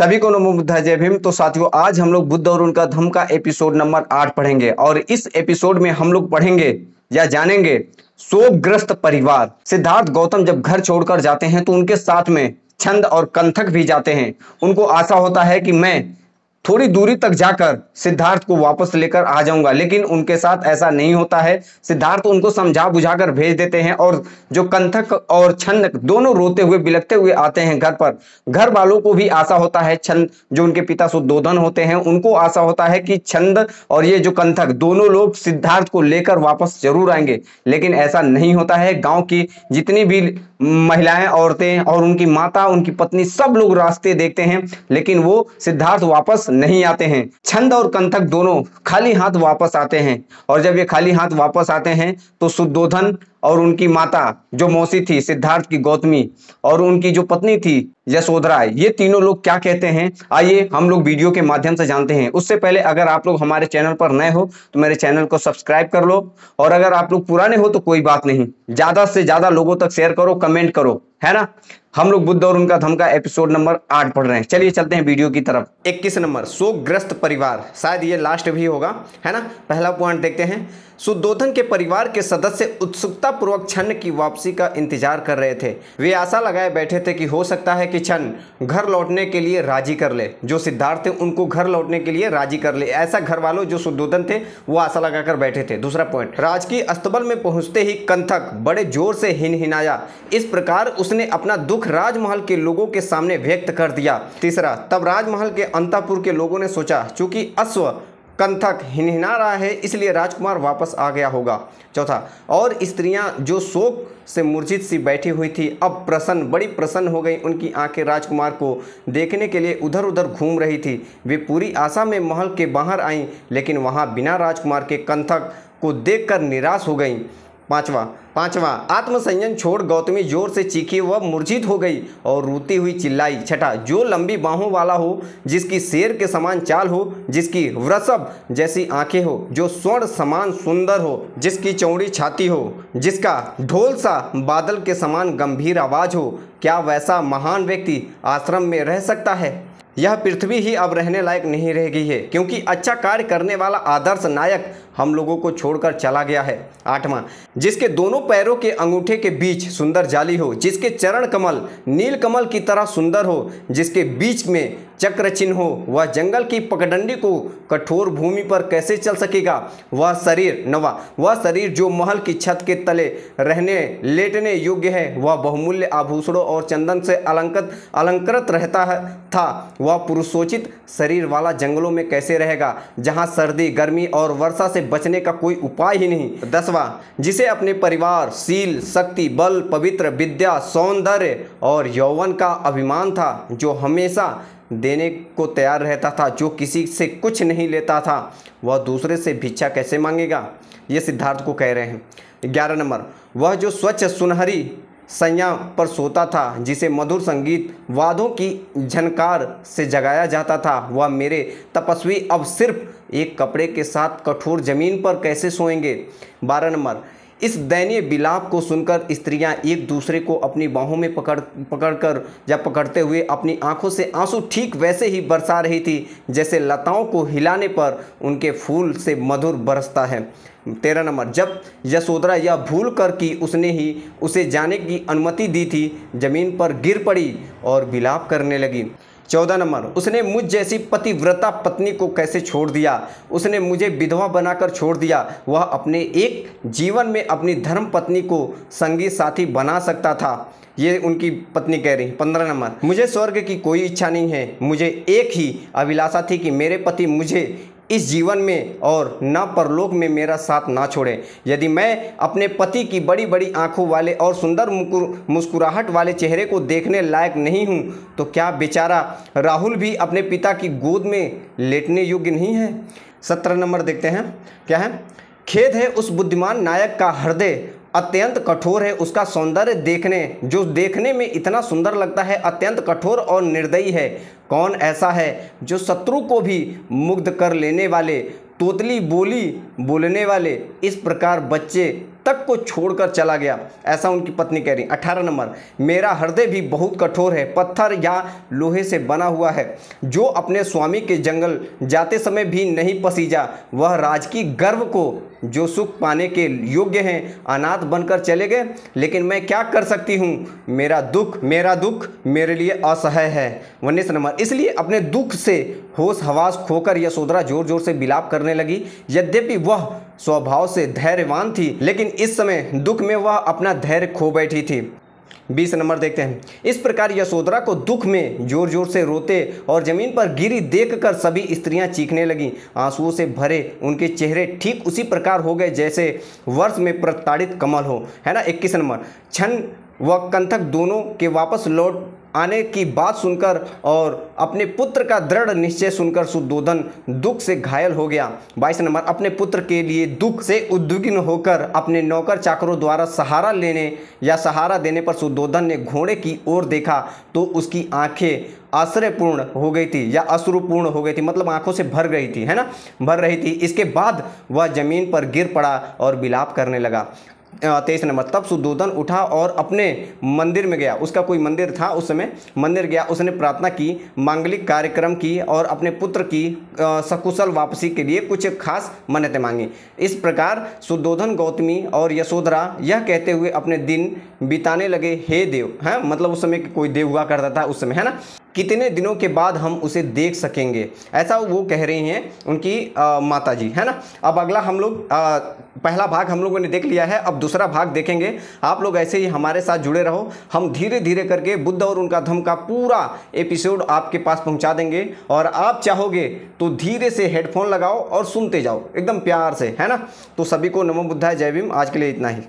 सभी को नमो बुद्धाय, जय भीम। तो साथियों, आज हम लोग बुद्ध और उनका धम्म का एपिसोड नंबर 8 पढ़ेंगे और इस एपिसोड में हम लोग पढ़ेंगे या जानेंगे शोकग्रस्त परिवार। सिद्धार्थ गौतम जब घर छोड़कर जाते हैं तो उनके साथ में छंद और कंथक भी जाते हैं। उनको आशा होता है कि मैं थोड़ी दूरी तक जाकर सिद्धार्थ को वापस लेकर आ जाऊंगा, लेकिन उनके साथ ऐसा नहीं होता है। सिद्धार्थ उनको समझा बुझाकर भेज देते हैं और जो कंथक और छंद दोनों रोते हुए बिलखते हुए आते हैं घर पर। घर वालों को भी आशा होता है, छंद जो उनके पिता शुद्धोधन होते हैं उनको आशा होता है कि छंद और ये जो कंथक दोनों लोग सिद्धार्थ को लेकर वापस जरूर आएंगे, लेकिन ऐसा नहीं होता है। गांव की जितनी भी महिलाएं, औरतें और उनकी माता, उनकी पत्नी, सब लोग रास्ते देखते हैं, लेकिन वो सिद्धार्थ वापस नहीं आते हैं। छंद और कंथक दोनों खाली हाथ वापस आते हैं और जब ये खाली हाथ वापस आते हैं तो शुद्धोधन और उनकी माता जो मौसी थी सिद्धार्थ की, गौतमी, और उनकी जो पत्नी थी यशोधरा, ये तीनों लोग क्या कहते हैं, आइए हम लोग वीडियो के माध्यम से जानते हैं। उससे पहले अगर आप लोग हमारे चैनल पर नए हो तो मेरे चैनल को सब्सक्राइब कर लो, और अगर आप लोग पुराने हो तो कोई बात नहीं, ज्यादा से ज्यादा लोगों तक शेयर करो, कमेंट करो, है ना। हम लोग बुद्ध और उनका धम्म का एपिसोड नंबर 8 पढ़ रहे हैं। चलिए चलते हैं वीडियो की तरफ। 21 नंबर, शोकग्रस्त परिवार, शायद ये लास्ट भी होगा, है ना। पहला पॉइंट देखते हैं। शुद्धोधन के परिवार के सदस्य उत्सुकता पूर्वक छन्न की वापसी का इंतजार कर रहे थे। वे आशा लगाए बैठे थे कि हो सकता है कि छन्न घर लौटने के लिए राजी कर ले। जो सिद्धार्थ थे उनको घर लौटने के लिए राजी कर ले, ऐसा घर वालों जो शुद्धोधन थे वो आशा लगाकर बैठे थे। दूसरा पॉइंट, राजकीय अस्तबल में पहुंचते ही कंथक बड़े जोर से हिनहिनाया। इस प्रकार उसने अपना दुख राजमहल के लोगों के सामने व्यक्त कर दिया। तीसरा, तब राजमहल के अंतःपुर के लोगों ने सोचा चूंकि अश्व कंथक हिनहिना रहा है इसलिए राजकुमार वापस आ गया होगा। चौथा, और स्त्रियां जो शोक से मूर्छित सी बैठी हुई थी अब बड़ी प्रसन्न हो गई। उनकी आंखें राजकुमार को देखने के लिए उधर उधर घूम रही थी। वे पूरी आशा में महल के बाहर आईं, लेकिन वहां बिना राजकुमार के कंथक को देखकर निराश हो गईं। पांचवा, आत्मसंयम छोड़ गौतमी जोर से चीखी, वह मूर्छित हो गई और रोती हुई चिल्लाई। छठा, जो लंबी बाहों वाला हो, जिसकी शेर के समान चाल हो, जिसकी वृषभ जैसी आंखें हो, जो स्वर्ण समान सुंदर हो, जिसकी चौड़ी छाती हो, जिसका ढोल सा बादल के समान गंभीर आवाज हो, क्या वैसा महान व्यक्ति आश्रम में रह सकता है? यह पृथ्वी ही अब रहने लायक नहीं रह गई है, क्योंकि अच्छा कार्य करने वाला आदर्श नायक हम लोगों को छोड़कर चला गया है। आठवां, जिसके दोनों पैरों के अंगूठे के बीच सुंदर जाली हो, जिसके चरण कमल नील कमल की तरह सुंदर हो, जिसके बीच में चक्र चिन्ह हो, वह जंगल की पगडंडी को कठोर भूमि पर कैसे चल सकेगा? वह शरीर जो महल की छत के तले रहने लेटने योग्य है, वह बहुमूल्य आभूषणों और चंदन से अलंकृत रहता था, वह पुरुषोचित शरीर वाला जंगलों में कैसे रहेगा, जहां सर्दी, गर्मी और वर्षा से बचने का कोई उपाय ही नहीं। 10वां, जिसे अपने परिवार, शील, शक्ति, बल, पवित्र विद्या, सौंदर्य और यौवन का अभिमान था, जो हमेशा देने को तैयार रहता था, जो किसी से कुछ नहीं लेता था, वह दूसरे से भिक्षा कैसे मांगेगा? ये सिद्धार्थ को कह रहे हैं। 11 नंबर, वह जो स्वच्छ सुनहरी सैया पर सोता था, जिसे मधुर संगीत वाद्यों की झनकार से जगाया जाता था, वह मेरे तपस्वी अब सिर्फ एक कपड़े के साथ कठोर जमीन पर कैसे सोएंगे? 12 नंबर, इस दयनीय विलाप को सुनकर स्त्रियां एक दूसरे को अपनी बाहों में पकड़कर या पकड़ते हुए अपनी आंखों से आंसू ठीक वैसे ही बरसा रही थी जैसे लताओं को हिलाने पर उनके फूल से मधुर बरसता है। 13 नंबर, जब यशोधरा यह भूल कर कि उसने ही उसे जाने की अनुमति दी थी, जमीन पर गिर पड़ी और विलाप करने लगी। 14 नंबर, उसने मुझ जैसी पतिव्रता पत्नी को कैसे छोड़ दिया? उसने मुझे विधवा बनाकर छोड़ दिया। वह अपने एक जीवन में अपनी धर्म पत्नी को संगी साथी बना सकता था। ये उनकी पत्नी कह रही। 15 नंबर, मुझे स्वर्ग की कोई इच्छा नहीं है, मुझे एक ही अभिलाषा थी कि मेरे पति मुझे इस जीवन में और न परलोक में मेरा साथ ना छोड़े। यदि मैं अपने पति की बड़ी बड़ी आंखों वाले और सुंदर मुस्कुराहट वाले चेहरे को देखने लायक नहीं हूँ, तो क्या बेचारा राहुल भी अपने पिता की गोद में लेटने योग्य नहीं है? 17 नंबर देखते हैं, क्या है? खेद है उस बुद्धिमान नायक का हृदय अत्यंत कठोर है, उसका सौंदर्य देखने में इतना सुंदर लगता है, अत्यंत कठोर और निर्दयी है। कौन ऐसा है जो शत्रु को भी मुग्ध कर लेने वाले, तोतली बोली बोलने वाले, इस प्रकार बच्चे तक को छोड़कर चला गया, ऐसा उनकी पत्नी कह रही। 18 नंबर, मेरा हृदय भी बहुत कठोर है, पत्थर या लोहे से बना हुआ है। जो अपने स्वामी के जंगल जाते समय भी नहीं पसीजा, वह राजकीय गर्व को जो सुख पाने के योग्य हैं अनाथ बनकर चले गए। लेकिन मैं क्या कर सकती हूँ, मेरा दुख मेरे लिए असह्य है। 19 नंबर, इसलिए अपने दुख से होश हवास खोकर यशोधरा जोर जोर से विलाप करने लगी। यद्यपि वह स्वभाव से धैर्यवान थी, लेकिन इस समय दुख में वह अपना धैर्य खो बैठी थी। 20 नंबर देखते हैं। इस प्रकार यशोधरा को दुख में जोर जोर से रोते और जमीन पर गिरी देखकर सभी स्त्रियां चीखने लगीं। आंसुओं से भरे उनके चेहरे ठीक उसी प्रकार हो गए जैसे वर्ष में प्रताड़ित कमल हो, है ना। 21 नंबर, क्षण व कंथक दोनों के वापस लौट आने की बात सुनकर और अपने पुत्र का दृढ़ निश्चय सुनकर सुद्धोधन दुख से घायल हो गया। 22 नंबर, अपने पुत्र के लिए दुख से उद्विग्न होकर अपने नौकर चाकरों द्वारा सहारा देने पर सुद्धोधन ने घोड़े की ओर देखा तो उसकी आंखें आश्चर्यपूर्ण हो गई थी या अश्रुपूर्ण हो गई थी, मतलब आंखों से भर गई थी, है ना, भर रही थी। इसके बाद वह जमीन पर गिर पड़ा और विलाप करने लगा। 23 नंबर, तब सुद्धोधन उठा और अपने मंदिर में गया, उसका कोई मंदिर था उस समय, मंदिर गया, उसने प्रार्थना की, मांगलिक कार्यक्रम की और अपने पुत्र की सकुशल वापसी के लिए कुछ खास मन्नतें मांगी। इस प्रकार सुद्धोधन गौतमी और यशोधरा यह कहते हुए अपने दिन बिताने लगे, हे देव, है मतलब उस समय कोई देव हुआ करता था उस समय, है ना, कितने दिनों के बाद हम उसे देख सकेंगे, ऐसा वो कह रही हैं उनकी माता जी, है ना। अब अगला हम लोग पहला भाग हम लोगों ने देख लिया है, अब दूसरा भाग देखेंगे। आप लोग ऐसे ही हमारे साथ जुड़े रहो, हम धीरे धीरे करके बुद्ध और उनका धम्म का पूरा एपिसोड आपके पास पहुंचा देंगे। और आप चाहोगे तो धीरे से हेडफोन लगाओ और सुनते जाओ एकदम प्यार से, है ना। तो सभी को नमो बुद्धाय, जय भीम। आज के लिए इतना ही।